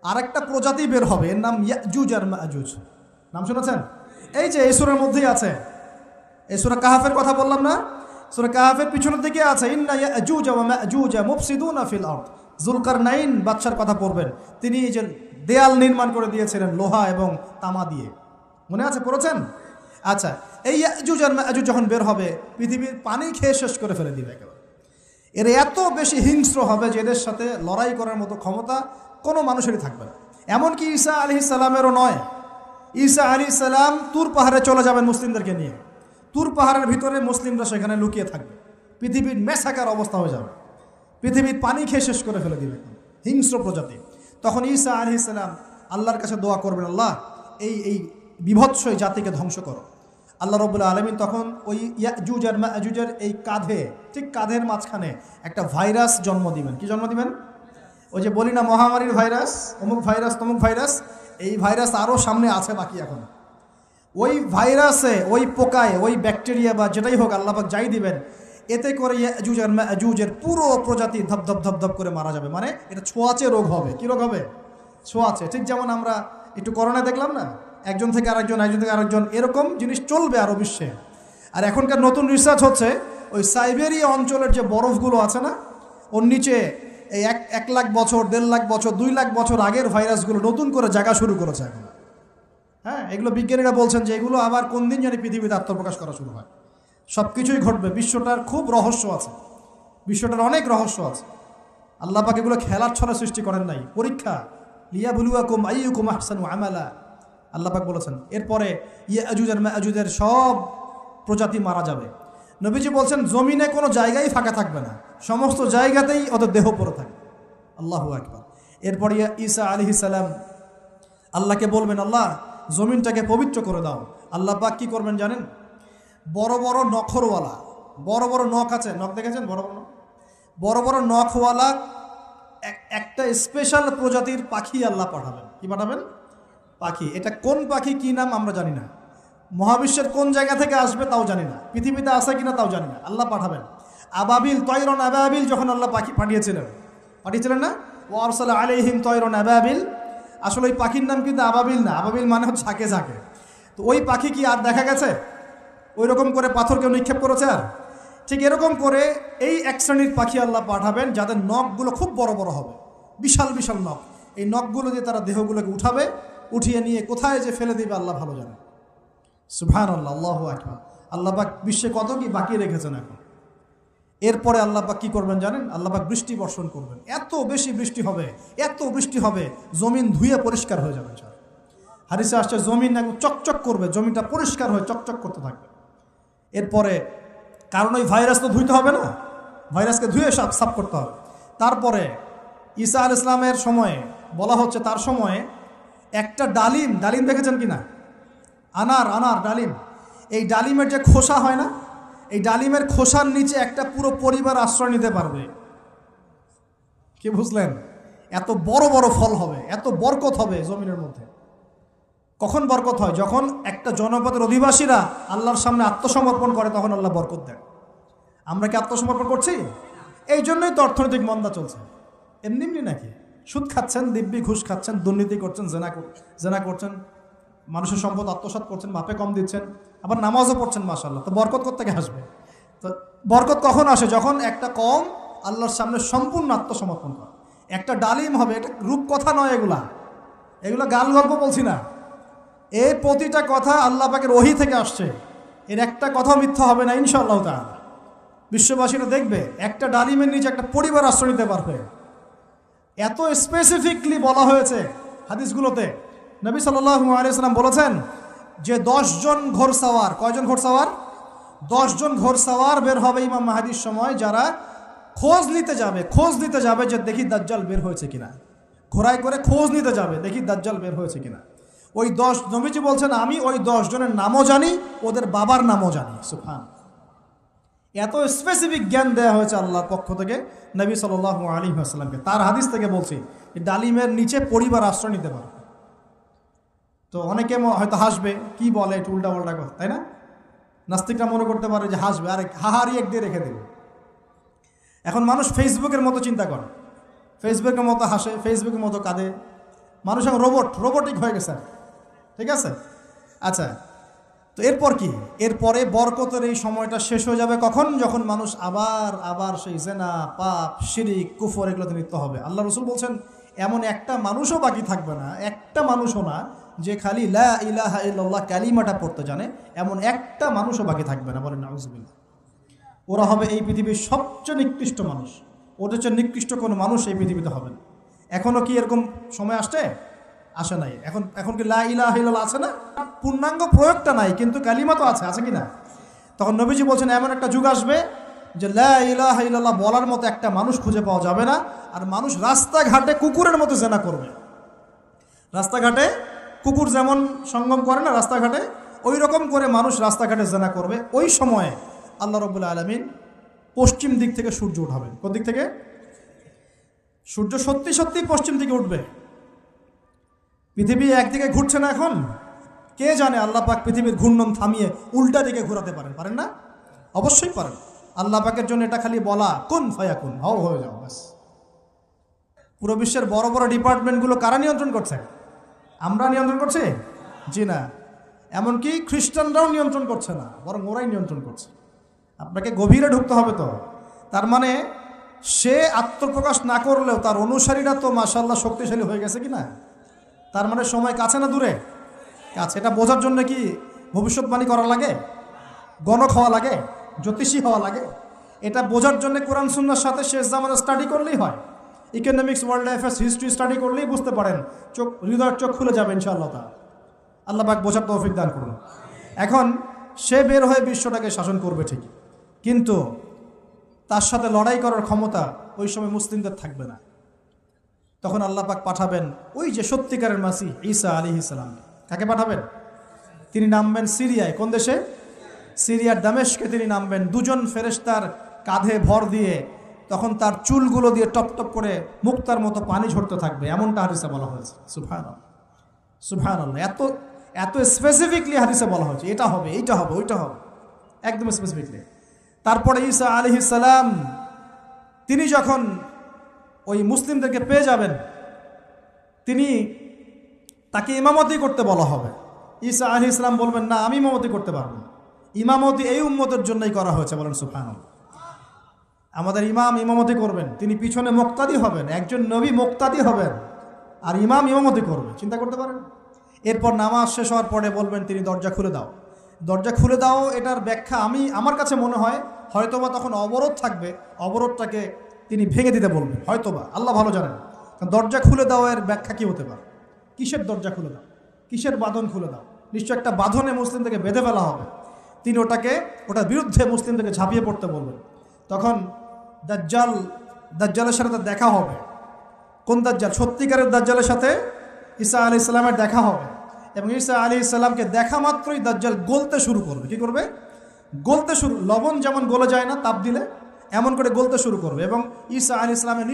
আরেকটা প্রজাতি বের হবে, এর নাম ইয়াজুজ আর মাজুজ। নাম শুনেছেন? এই যে এই সূরার মধ্যেই আছে, এই সূরা কাহাফের কথা বললাম না, সূরা কাহাফের পিছনের দিকে আছে ইন্না ইয়াজুজ ওয়া মাজুজ মুফসিদুনা ফিল আরদ। যুলকারনাইন বাদশার কথা পড়বেন, তিনি এই যে দেয়াল নির্মাণ করে দিয়েছিলেন লোহা এবং তামা দিয়ে, মনে আছে, পড়েছেন? আচ্ছা, এই ইয়াজুজ আর মাজুজ যখন বের হবে, পৃথিবীর পানি খেয়ে শেষ করে ফেলে দিবে একেবারে। এর এত বেশি হিংস্র হবে যে এদের সাথে লড়াই করার মতো ক্ষমতা কোনো মানুষেরই থাকবে না। এমনকি ঈসা আলাইহিস সালামেরও নয়। ঈসা আলাইহিস সালাম তুর পাহাড়ে চলে যাবেন মুসলিমদেরকে নিয়ে, তুর পাহাড়ের ভিতরে মুসলিমরা সেখানে লুকিয়ে থাকবে, পৃথিবীর মেসাকার অবস্থা হয়ে যাবে, পৃথিবীর পানি খেয়ে শেষ করে ফেলে দিবে হিংস্র প্রজাতি। তখন ঈসা আলাইহিস সালাম আল্লাহর কাছে দোয়া করবেন, আল্লাহ এই বিভৎস জাতিকে ধ্বংস করো। আল্লাহ রাব্বুল আলামিন তখন ওই ইয়াজুজ আর মাজুজের এই কাঁধে, ঠিক কাঁধের মাঝখানে একটা ভাইরাস জন্ম দিবেন। কি জন্ম দিবেন? ওই যে বলি না মহামারীর ভাইরাস, অমুক ভাইরাস তমুক ভাইরাস, এই ভাইরাস আরও সামনে আছে বাকি এখন। ওই ভাইরাসে, ওই পোকায়, ওই ব্যাকটেরিয়া বা যেটাই হোক আল্লাহ পাক যাই দিবেন, এতে করে ইয়াজুজ আর মাজুজের পুরো প্রজাতি ধপ ধপ করে মারা যাবে। মানে এটা ছোঁয়াচে রোগ হবে। কি রোগ হবে? ছোঁয়াচে। ঠিক যেমন আমরা একটু করোনায় দেখলাম না, একজন থেকে আরেকজন, একজন থেকে আরেকজন, এরকম জিনিস চলবে আরও বিশ্বে। আর এখনকার নতুন রিসার্চ হচ্ছে ওই সাইবেরিয়া অঞ্চলের যে বরফগুলো আছে না, ওর নিচে এই 1 লাখ বছর, 1.5 লাখ বছর, 2 লাখ বছর আগের ভাইরাসগুলো নতুন করে জায়গা শুরু করেছে এখন। হ্যাঁ, এগুলো বিজ্ঞানীরা বলছেন যে এগুলো আবার কোন দিন জানি পৃথিবীতে আত্মপ্রকাশ করা শুরু হয়। সব কিছুই ঘটবে। বিশ্বটার খুব রহস্য আছে, বিশ্বটার অনেক রহস্য আছে। আল্লাহ পাক এগুলো খেলার ছলে সৃষ্টি করেন নাই, পরীক্ষা। লিয়াবলুয়াকুম আইয়ুকুম আহসানু আমালা, আল্লাহ পাক বলেছেন। এরপরে ইয়াজুজ আর মাজুজের সব প্রজাতি মারা যাবে। নবীজি বলছেন জমিনে কোনো জায়গায় ফাঁকা থাকবে না, সমস্ত জায়গাতেই ওদের দেহ পড়ে থাকবে। আল্লাহু আকবার। এরপরে ঈসা আলাইহিস সালাম আল্লাহকে বলবেন, আল্লাহ জমিনটাকে পবিত্র করে দাও। আল্লাহ পাক কি করবেন জানেন? বড় বড় নখরওয়ালা, বড় বড় নখ আছে, নখ দেখেছেন? বড় বড় বড় বড় নখওয়ালা একটা স্পেশাল প্রজাতির পাখি আল্লাহ পাঠাবেন। কি পাঠাবেন? পাখি। এটা কোন পাখি, কি নাম আমরা জানি না, মহাবিশ্বের কোন জায়গা থেকে আসবে তাও জানি না, পৃথিবীতে আসে কিনা তাও জানি না। আল্লাহ পাঠাবেন আবাবিল, তয়রন আবাবিল। যখন আল্লাহ পাখি পাঠিয়েছিলেন না, ও আরসালা আলাইহিম তয়রন আবাবিল। আসলে ওই পাখির নাম কিন্তু আবাবিল না, আবাবিল মানে হচ্ছে ঝাঁকে ঝাঁকে। তো ওই পাখি কি আর দেখা গেছে? ওই রকম করে পাথর কেউ নিক্ষেপ করেছে? আর ঠিক এরকম করে এই এক শ্রেণীর পাখি আল্লাহ পাঠাবেন যাদের নখগুলো খুব বড় বড় হবে, বিশাল বিশাল নখ। এই নখগুলো দিয়ে তারা দেহগুলোকে উঠাবে, উঠিয়ে নিয়ে কোথায় যে ফেলে দিবে আল্লাহ ভালো জানে। সুবহানাল্লাহ, আল্লাহু আকবার। আল্লাহ পাক বিশ্বে কত কি বাকি রেখেছেন এখন। এরপরে আল্লাহ পাক কি করবেন জানেন? আল্লাহ পাক বৃষ্টি বর্ষণ করবেন। এত বেশি বৃষ্টি হবে, এত বৃষ্টি হবে, জমিন ধুয়ে পরিষ্কার হয়ে যাবে। হাদিসে আসছে জমিন একদম চকচক করবে, জমিনটা পরিষ্কার হয়ে চকচক করতে থাকবে। এরপরে কারণ ওই ভাইরাস তো ধুইতে হবে না, ভাইরাসকে ধুয়ে সাফ করতে হবে। তারপরে ঈসা আলাইহিস সালামের সময়ে বলা হচ্ছে, তার সময়ে একটা ডালিম দেখেছেন কিনা? আনার ডালিম। এই ডালিমের যে খোসা হয় না, এই ডালিমের খোসার নিচে একটা পুরো পরিবার আশ্রয় নিতে পারবে। কি বুঝলেন? এত বড় বড় ফল হবে, এত বরকত হবে জমিনের মধ্যে। কখন বরকত হয়? যখন একটা জনপদের অধিবাসীরা আল্লাহর সামনে আত্মসমর্পণ করে, তখন আল্লাহ বরকত দেন। আমরা কি আত্মসমর্পণ করছি? এই জন্যই তো অর্থনৈতিক মন্দা চলছে। এমনি নাকি? সুদ খাচ্ছেন, দিব্যি ঘুষ খাচ্ছেন, দুর্নীতি করছেন, জেনা করছেন, মানুষের সম্পদ আত্মসাৎ করছেন, মাপে কম দিচ্ছেন, আবার নামাজও পড়ছেন, মাশাআল্লাহ। তো বরকত কোত্থেকে আসবে? তো বরকত কখন আসে? যখন একটা কম আল্লাহর সামনে সম্পূর্ণ আত্মসমর্পণ করে। একটা ডালিম হবে, এটা রূপকথা নয়, এগুলা গাল গল্প বলছি না। এই প্রতিটা কথা আল্লাহ পাকের ওহী থেকে আসছে, এর একটা কথা মিথ্যা হবে না ইনশাআল্লাহ তাআলা। বিশ্ববাসীরা দেখবে একটা ডালিমের নিচে একটা পরিবার আশ্রয় নিতে পারবে। এত স্পেসিফিকলি বলা হয়েছে হাদিসগুলোতে। নবী সাল্লাল্লাহু আলাইহি ওয়াসাল্লাম বলেছেন যে 10 জন ঘোড়সাওয়ার, কয়জন ঘোড়সাওয়ার? 10 জন ঘোড়সাওয়ার বের হবে ইমাম মাহদীর সময়, যারা খোঁজ নিতে যাবে যে দেখি দাজ্জাল বের হয়েছে কিনা। ঘোড়ায় করে খোঁজ নিতে যাবে, দেখি দাজ্জাল বের হয়েছে কিনা। ওই 10, নবীজি বলছেন আমি ওই 10 জনের নামও জানি, ওদের বাবার নামও জানি। সুবহান। এত স্পেসিফিক জ্ঞান দেওয়া হয়েছে আল্লাহর পক্ষ থেকে নবী সাল্লাল্লাহু আলাইহি ওয়াসাল্লামকে। তার হাদিস থেকে বলছি, ডালিমের নিচে পরিবার আশ্রয় নিতে পারবে। তো অনেকে হয়তো হাসবে, কি বলে একটু উল্টা পাল্টা কথা, তাই না? নাস্তিকরা মনে করতে পারে যে হাসবে, আরে হাহারি এক দিয়ে রেখে দেবে। এখন মানুষ ফেসবুকের মতো চিন্তা করে, ফেসবুকের মতো হাসে, ফেসবুকের মতো কাঁদে, মানুষ এখন রোবোটিক হয়ে গেছে, ঠিক আছে? আচ্ছা, তো এরপর কি? এরপরে বরকতের এই সময়টা শেষ হয়ে যাবে কখন? যখন মানুষ আবার সেই জেনা, পাপ, শিরিক, কুফর এগুলোতে লিপ্ত হবে। আল্লাহ রাসূল বলছেন এমন একটা মানুষও বাকি থাকবে না, একটা মানুষও না যে খালি লা ইলাহা ইল্লাল্লাহ কালিমাটা পড়তে জানে, এমন একটা মানুষও বাকি থাকবে না। বলেন নাউযুবিল্লাহ। ওরা হবে এই পৃথিবীর সবচেয়ে নিকৃষ্ট মানুষ। ওদের চেয়ে নিকৃষ্ট কোনো মানুষ এই পৃথিবীতে হবে না। এখনও কি এরকম সময় আসে নাই? এখন কি লা ইলাহা ইল্লাল্লাহ আছে না? পূর্ণাঙ্গ প্রয়োগটা নাই, কিন্তু কালিমা তো আছে কি না? তখন নবীজি বলছেন এমন একটা যুগ আসবে যে লা ইলাহা ইল্লাল্লাহ বলার মতো একটা মানুষ খুঁজে পাওয়া যাবে না। আর মানুষ রাস্তাঘাটে কুকুরের মতো জেনা করবে। রাস্তাঘাটে কুকুর যেমন সঙ্গম করে না রাস্তাঘাটে, ওই রকম করে মানুষ রাস্তাঘাটে জেনা করবে। ওই সময়ে আল্লাহ রাব্বুল আলামিন পশ্চিম দিক থেকে সূর্য উঠাবেন। কোন দিক থেকে? সূর্য সত্যি সত্যি পশ্চিম দিকে উঠবে। পৃথিবী একদিকে ঘুরছে না এখন? কে জানে আল্লাহ পাক পৃথিবীর ঘূর্ণন থামিয়ে উল্টা দিকে ঘোরাতে পারেন না? অবশ্যই পারেন। আল্লাহ পাকের জন্য এটা খালি বলা কুন ফায়াকুন, হও হয়ে যাও, ব্যাস। পুরো বিশ্বের বড় বড় ডিপার্টমেন্টগুলো কারা নিয়ন্ত্রণ করছে? আমরা নিয়ন্ত্রণ করছি? জি না। এমনকি খ্রিস্টানরাও নিয়ন্ত্রণ করছে না, বরং ওরাই নিয়ন্ত্রণ করছে। আপনাকে গভীরে ঢুকতে হবে তো। তার মানে সে আত্মপ্রকাশ না করলেও তার অনুসারীরা তো মাশাআল্লাহ শক্তিশালী হয়ে গেছে কি না? তার মানে সময় কাছে না দূরে? কাছে। এটা বোঝার জন্য কি ভবিষ্যৎবাণী করা লাগে? গণক হওয়া লাগে? জ্যোতিষী হওয়া লাগে? এটা বোঝার জন্য কোরআন সুন্নাহর সাথে শেষ জামানা স্টাডি করলেই হয়। Economics, world affairs, history study করলেই বুঝতে পারেন। হৃদয়ের চোখ খুলে যাবে ইনশাআল্লাহ তাআলা। আল্লাহ পাক বোঝার তৌফিক দান করুন। এখন সে বের হয়ে বিশ্বটাকে শাসন করবে ঠিকই, কিন্তু তার সাথে লড়াই করার ক্ষমতা ওই সময় মুসলিমদের থাকবে না। তখন আল্লাহ পাক পাঠাবেন ওই যে সত্যিকারের মাসিহ ঈসা আলাইহিস সালাম। কাকে পাঠাবেন? তিনি নামবেন সিরিয়ায়। কোন দেশে? সিরিয়ার দামেশকে তিনি নামবেন দুজন ফেরেশতার কাঁধে ভর দিয়ে। তখন তার চুলগুলো দিয়ে টপ টপ করে মুক্তার মতো পানি ঝরতে থাকবে, এমনটা হাদিসে বলা হয়েছে। সুবহানাল্লাহ, সুবহানাল্লাহ। এত স্পেসিফিকলি হাদিসে বলা হয়েছে এটা হবে, এইটা হবে, ওইটা হবে, একদম স্পেসিফিকলি। তারপরে ঈসা আলাইহিস সালাম তিনি যখন ওই মুসলিমদেরকে পেয়ে যাবেন, তাকে ইমামতি করতে বলা হবে। ঈসা আলাইহিস সালাম বলবেন, না, আমি ইমামতি করতে পারবো না। ইমামতি এই উম্মতের জন্যই করা হয়েছে। বলেন সুবহানাল্লাহ। আমাদের ইমাম ইমামতি করবেন, তিনি পিছনে মুক্তাদি হবেন। একজন নবী মুক্তাদি হবেন আর ইমাম ইমামতি করবে, চিন্তা করতে পারেন? এরপর নামাজ শেষ হওয়ার পরে বলবেন তিনি দরজা খুলে দাও, দরজা খুলে দাও। এটার ব্যাখ্যা আমার কাছে মনে হয় হয়তোবা তখন অবরোধ থাকবে, অবরোধটাকে তিনি ভেঙে দিতে বলবেন হয়তোবা, আল্লাহ ভালো জানেন। দরজা খুলে দাও এর ব্যাখ্যা কী হতে পারে? কিসের দরজা খুলে দাও? কিসের বাঁধন খুলে দাও? নিশ্চয় একটা বাঁধনে মুসলিমদেরকে বেঁধে ফেলা হবে। তিনি ওটার বিরুদ্ধে মুসলিমদেরকে ঝাঁপিয়ে পড়তে বলবেন। তখন দাজ্জালের সাথে দেখা হবে। কোন দাজ্জাল? সত্যিকারের দাজ্জালের সাথে ঈসা আলাইহিস সালামের দেখা হবে। এবং ঈসা আলাইহিস সালামকে দেখা মাত্রই দাজ্জাল গলতে শুরু করবে। কি করবে? গলতে শুরু। লবণ যেমন গলে যায় না তাপ দিলে, এমন করে গলতে শুরু করবে। এবং ঈসা আলাইহিস সালামের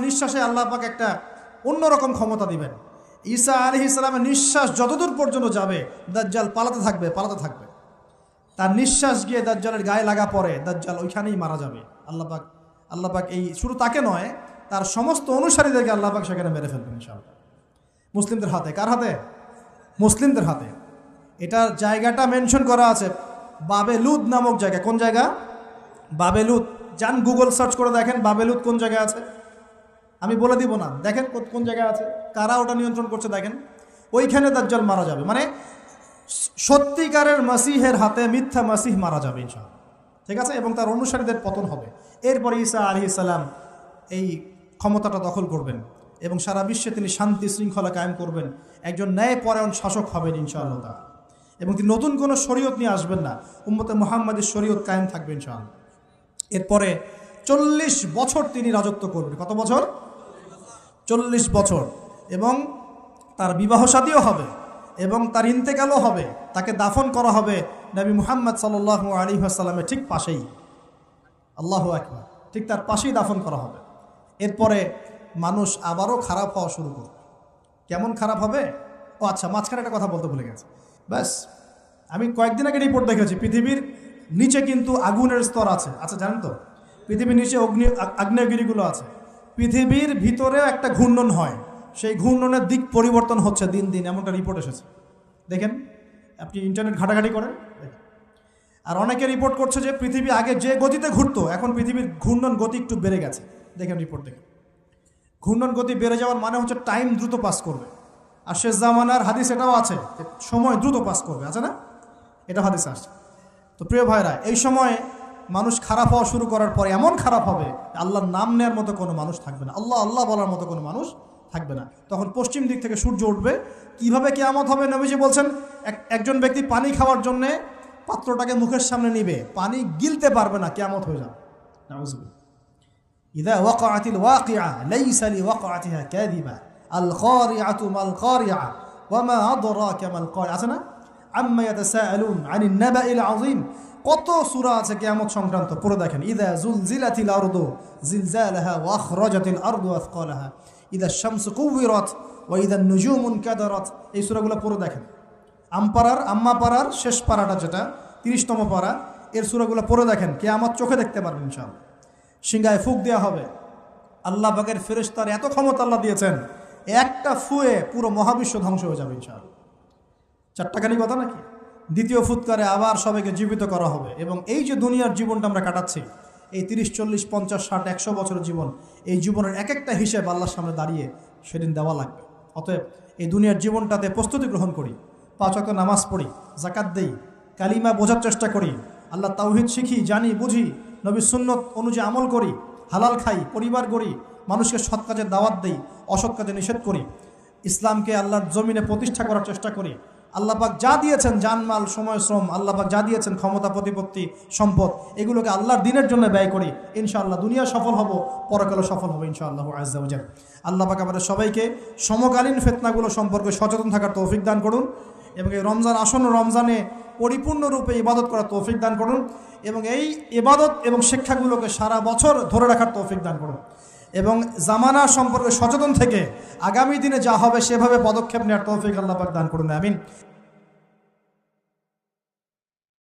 নিঃশ্বাসে আল্লাহ পাক একটা অন্যরকম ক্ষমতা দিবেন। ঈসা আলাইহিস সালামের নিঃশ্বাস যতদূর পর্যন্ত যাবে দাজ্জাল পালাতে থাকবে। তার নিঃশ্বাস গিয়ে দাজ্জালের গায়ে লাগা পরে দাজ্জাল ওইখানেই মারা যাবে। আল্লাহ পাক এই শুধু তাকে নয়, তার সমস্ত অনুসারীদেরকে আল্লাহ পাক সেখানে মেরে ফেলবেন ইনশাআল্লাহ। মুসলিমদের হাতে। কার হাতে? মুসলিমদের হাতে। এটার জায়গাটা মেনশন করা আছে, বাবেলুদ নামক জায়গা। কোন জায়গা? বাবেলুদ। যান গুগল সার্চ করে দেখেন বাবেলুদ কোন জায়গায় আছে। আমি বলে দিব না, দেখেন কোন জায়গায় আছে, কারা ওটা নিয়ন্ত্রণ করছে দেখেন। ওইখানে দাজ্জাল মারা যাবে। মানে সত্যিকারের মাসিহের হাতে মিথ্যা মাসিহ মারা যাবে ইনশাআল্লাহ, ঠিক আছে? এবং তার অনুসারীদের পতন হবে। এরপরে ঈসা আলাইহিস সালাম এই ক্ষমতাটা দখল করবেন এবং সারা বিশ্বে তিনি শান্তি শৃঙ্খলা কায়েম করবেন। একজন ন্যায়পরায়ণ শাসক হবেন ইনশাআল্লাহ তাআলা। এবং তিনি নতুন কোনো শরীয়ত নিয়ে আসবেন না, উম্মতে মুহাম্মাদের শরীয়ত কায়েম থাকবে ইনশাআল্লাহ। এরপরে 40 বছর তিনি রাজত্ব করবেন। কত বছর? 40 বছর। এবং তার বিবাহ শাদীও হবে এবং তার ইন্তেকালও হবে। তাকে দাফন করা হবে নবী মুহাম্মদ সাল্লাল্লাহু আলাইহি ওয়াসাল্লামের ঠিক পাশেই। আল্লাহু আকবার। ঠিক তার পাশেই দাফন করা হবে। এরপরে মানুষ আবারও খারাপ হওয়া শুরু করবে। কেমন খারাপ হবে? ও আচ্ছা, মাঝখানে একটা কথা বলতে ভুলে গেছে। ব্যাস, আমি কয়েকদিন আগে রিপোর্ট দেখেছি, পৃথিবীর নিচে কিন্তু আগুনের স্তর আছে। আচ্ছা, জানেন তো পৃথিবীর নিচে আগ্নেয়গিরিগুলো আছে। পৃথিবীর ভিতরেও একটা ঘূর্ণন হয়, সেই ঘূর্ণনের দিক পরিবর্তন হচ্ছে দিন দিন, এমনটা রিপোর্ট এসেছে। দেখেন, আপনি ইন্টারনেট ঘাটাঘাটি করেন। আর অনেকে রিপোর্ট করছে যে পৃথিবী আগে যে গতিতে ঘুরতো, এখন পৃথিবীর ঘূর্ণন গতি একটু বেড়ে গেছে। দেখেন রিপোর্ট দেখেন, ঘূর্ণন গতি বেড়ে যাওয়ার মানে হচ্ছে টাইম দ্রুত পাস করবে। আর শেষ জামানার হাদিস এটাও আছে, সময় দ্রুত পাস করবে, আছে না? এটা হাদিস আসছে। তো প্রিয় ভাইরা, এই সময়ে মানুষ খারাপ হওয়া শুরু করার পরে এমন খারাপ হবে, আল্লাহর নাম নেওয়ার মতো কোনো মানুষ থাকবে না, আল্লাহ আল্লাহ বলার মতো কোনো মানুষ থাকবে না। তখন পশ্চিম দিক থেকে সূর্য উঠবে। কিভাবে কিয়ামত হবে? নবীজি বলছেন, একজন ব্যক্তি পানি খাওয়ার জন্যে পাত্রটাকে মুখের সামনে নিবে, পানি গিলতে পারবে না, কিয়ামত হয়ে যাবে। নাউযুবিল্লাহ। ইযা ওয়াকাআতিল ওয়াকিআ লাইসা লিওয়াকাআতিহা কাযিবা আল কারিআতু মাল কারিআ ওয়া মা আদরাকা মাল কারিআ, আছে না? আম্মা ইয়াতাসাআলুন আনিন নাবাইল আযীম। কত সূরা আছে কিয়ামত সংক্রান্ত, পড়ে দেখেন। ইযা যুলজিলাতিল আরদু জিলজালাহা ওয়া আখরাজাতিল আরদু আথকালাহা ইযা শামসু কুওয়িরাত ওয়া ইযা নুজুমু কাদারাত। এই সূরাগুলো পড়ে দেখেন। আম্মা পাড়ার শেষ পাড়াটা, যেটা 30তম পাড়া, এর সূরাগুলো পড়ে দেখেন। কিয়ামত চোখে দেখতে পারবেন ইনশাআল্লাহ। সিংহায় ফুঁক দেওয়া হবে। আল্লাহ পাকের ফেরেশতার এত ক্ষমতা আল্লাহ দিয়েছেন, একটা ফুয়ে পুরো মহাবিশ্ব ধ্বংস হয়ে যাবে ইনশাআল্লাহ। চারটাখানি কথা নাকি? দ্বিতীয় ফুৎকারে আবার সবাইকে জীবিত করা হবে। এবং এই যে দুনিয়ার জীবনটা আমরা কাটাচ্ছি, এই 30, 40, 50, 60, 100 বছরের জীবন, এই জীবনের এক একটা হিসেব আল্লাহর সামনে দাঁড়িয়ে সেদিন দেওয়া লাগবে। অতএব এই দুনিয়ার জীবনটাতে প্রস্তুতি গ্রহণ করি, 5 ওয়াক্ত নামাজ পড়ি, যাকাত দেই, কালিমা বোঝার চেষ্টা করি, আল্লাহ তাওহীদ শিখি, জানি, বুঝি, নবীর সুন্নত অনুযায়ী আমল করি, হালাল খাই, পরিবার গড়ি, মানুষকে সৎ কাজের দাওয়াত দেই, অসৎ কাজে নিষেধ করি, ইসলামকে আল্লাহর জমিনে প্রতিষ্ঠা করার চেষ্টা করি। আল্লাহ পাক যা দিয়েছেন, জানমাল, সময়, শ্রম, আল্লাহ পাক যা দিয়েছেন, ক্ষমতা, প্রতিপত্তি, সম্পদ, এগুলোকে আল্লাহর দিনের জন্য ব্যয় করি। ইনশাআল্লাহ দুনিয়া সফল হব, পরকালে সফল হবে ইনশাআল্লাহু আযজা ওয়া জাল্লা। আল্লাহ পাক আমাদের সবাইকে সমকালীন ফিতনাগুলো সম্পর্কে সচেতন থাকার তৌফিক দান করুন, এবং এই রমজান, আসন্ন রমজানে পরিপূর্ণরূপে ইবাদত করার তৌফিক দান করুন, এবং এই ইবাদত এবং শিক্ষাগুলোকে সারা বছর ধরে রাখার তৌফিক দান করুন, এবং জামানা সম্পর্কে সচেতন থেকে আগামী দিনে যা হবে সেভাবে পদক্ষেপ নেওয়ার তৌফিক আল্লাহ পাক দান করুন। আমিন।